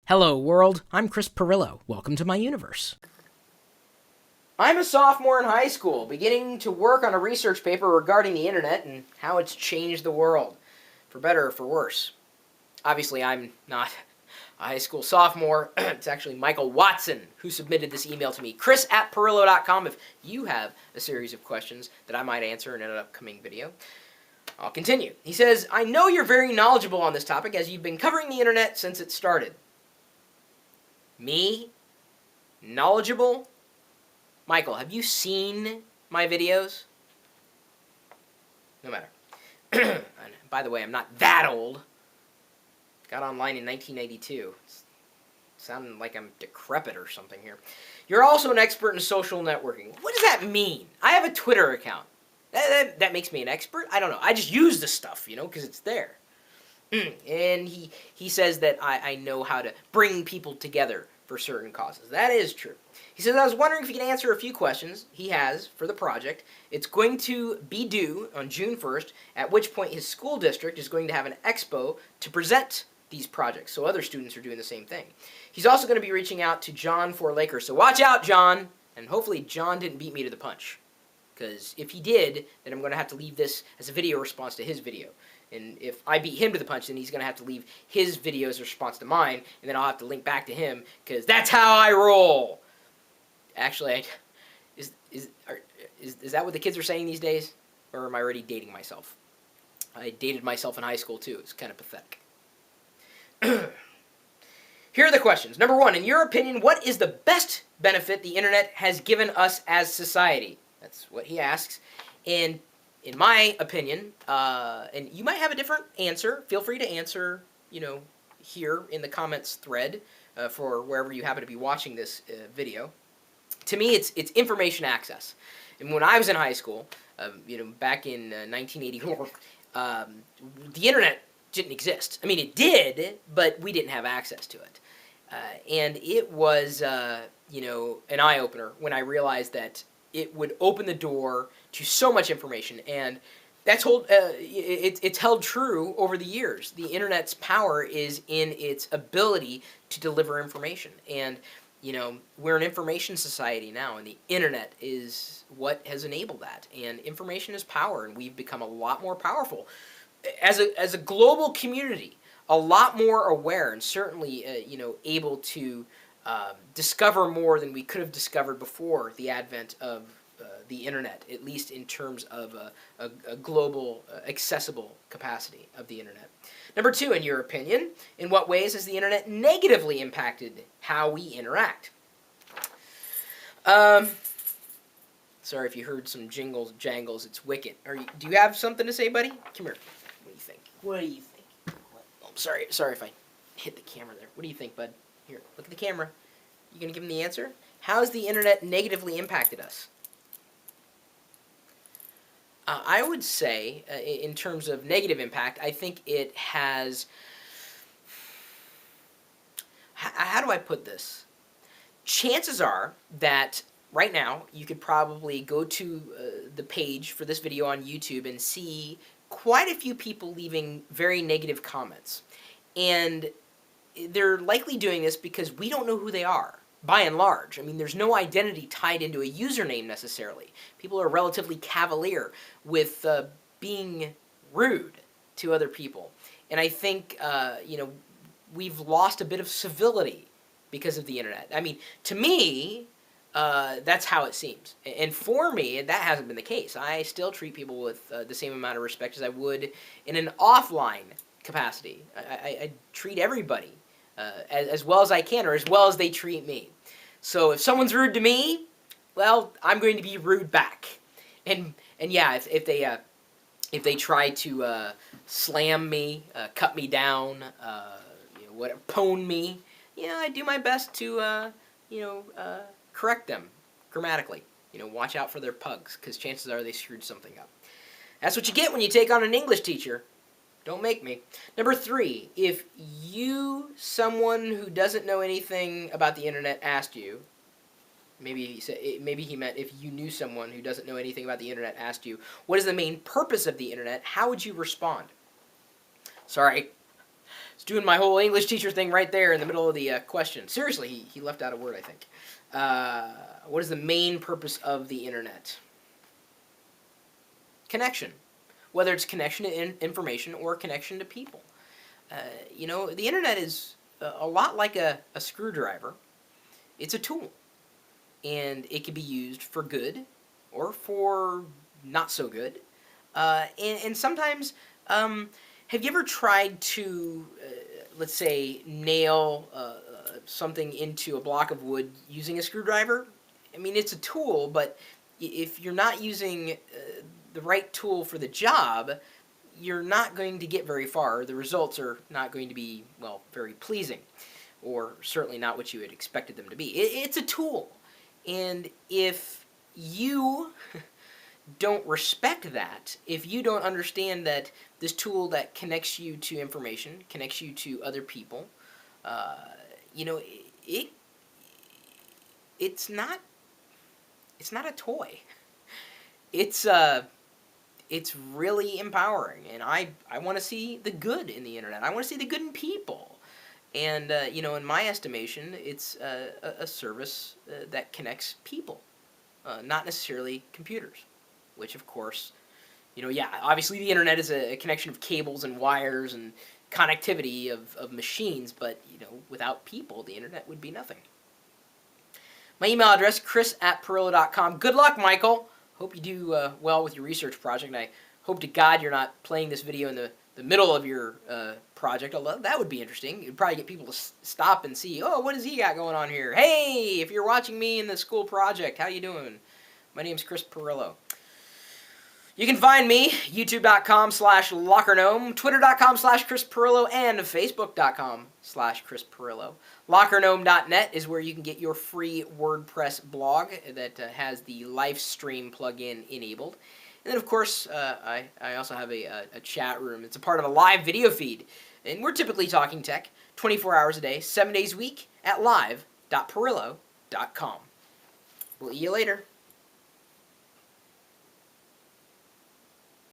Hello, world. I'm Chris Pirillo. Welcome to my universe. I'm a sophomore in high school, beginning to work on a research paper regarding the internet and how it's changed the world, for better or for worse. Obviously, I'm not a high school sophomore. It's actually Michael Watson who submitted this email to me. Chris@Pirillo.com if you have a series of questions that I might answer in an upcoming video. I'll continue. He says, I know you're very knowledgeable on this topic as you've been covering the internet since it started. Me? Knowledgeable? Michael, have you seen my videos? No matter. And by the way, I'm not that old. Got online in 1992. It's sounding like I'm decrepit or something here. You're also an expert in social networking. What does that mean? I have a Twitter account. That makes me an expert? I don't know. I just use the stuff, because it's there. And he says that I know how to bring people together for certain causes. That is true. He says, I was wondering if he can answer a few questions he has for the project. It's going to be due on June 1st, at which point his school district is going to have an expo to present these projects, so other students are doing the same thing. He's also going to be reaching out to John for Lakers, so watch out, John! And hopefully John didn't beat me to the punch, because if he did, then I'm going to have to leave this as a video response to his video. And if I beat him to the punch, then he's going to have to leave his video as a response to mine, and then I'll have to link back to him, because that's how I roll! Actually, is that what the kids are saying these days? Or am I already dating myself? I dated myself in high school, too. It's kind of pathetic. Here are the questions. Number one, in your opinion, what is the best benefit the internet has given us as society? That's what he asks. And in my opinion, and you might have a different answer, feel free to answer, here in the comments thread for wherever you happen to be watching this video. To me, it's information access. And when I was in high school, back in 1984, the internet didn't exist. I mean, it did, but we didn't have access to it. And it was, an eye-opener when I realized that it would open the door to so much information, and it's held true over the years. The internet's power is in its ability to deliver information, and we're an information society now, and the internet is what has enabled that. And information is power, and we've become a lot more powerful as a global community, a lot more aware, and certainly able to discover more than we could have discovered before the advent of the internet, at least in terms of a global, accessible capacity of the internet. Number two, in your opinion, in what ways has the internet negatively impacted how we interact? Sorry if you heard some jangles, it's Wicket. Do you have something to say, buddy? Come here. What do you think? Oh, sorry if I hit the camera there. What do you think, bud? Here, look at the camera. You gonna give him the answer? How has the internet negatively impacted us? I would say, in terms of negative impact, I think it has... How do I put this? Chances are that right now you could probably go to the page for this video on YouTube and see quite a few people leaving very negative comments. And they're likely doing this because we don't know who they are. By and large. I mean, there's no identity tied into a username necessarily. People are relatively cavalier with being rude to other people. And I think, we've lost a bit of civility because of the internet. I mean, to me, that's how it seems. And for me, that hasn't been the case. I still treat people with the same amount of respect as I would in an offline capacity. I treat everybody as well as I can, or as well as they treat me. So if someone's rude to me, well, I'm going to be rude back. And yeah, if they try to slam me, cut me down, pwn me, I do my best to correct them grammatically. Watch out for their pugs, because chances are they screwed something up. That's what you get when you take on an English teacher. Don't make me. Number three, if someone who doesn't know anything about the internet asked you, maybe he meant if you knew someone who doesn't know anything about the internet asked you, what is the main purpose of the internet, how would you respond? Sorry was doing my whole English teacher thing right there in the middle of the question. Seriously, he left out a word, I think. What is the main purpose of the internet? Connection. Whether it's connection to information or connection to people. The internet is a lot like a screwdriver. It's a tool. And it can be used for good or for not so good. And sometimes, have you ever tried to, let's say, nail something into a block of wood using a screwdriver? I mean, it's a tool, but if you're not using the right tool for the job, you're not going to get very far. The results are not going to be, well, very pleasing, or certainly not what you had expected them to be. It's a tool. And if you don't respect that, if you don't understand that this tool that connects you to information, connects you to other people, it's not a toy. It's really empowering, and I want to see the good in the internet. I want to see the good in people. And, in my estimation, it's a service that connects people, not necessarily computers, which, of course, obviously the internet is a connection of cables and wires and connectivity of machines, but, without people, the internet would be nothing. My email address, chris@pirillo.com. Good luck, Michael. Hope you do well with your research project, and I hope to God you're not playing this video in the middle of your project, although that would be interesting. You'd probably get people to stop and see, oh, what does he got going on here? Hey, if you're watching me in the school project, how you doing? My name's Chris Pirillo. You can find me, youtube.com/LockerGnome, twitter.com/Chris Pirillo, and facebook.com/Chris Pirillo. LockerGnome.net is where you can get your free WordPress blog that has the live stream plugin enabled. And then, of course, I also have a chat room. It's a part of a live video feed. And we're typically talking tech 24 hours a day, 7 days a week at live.pirillo.com. We'll see you later.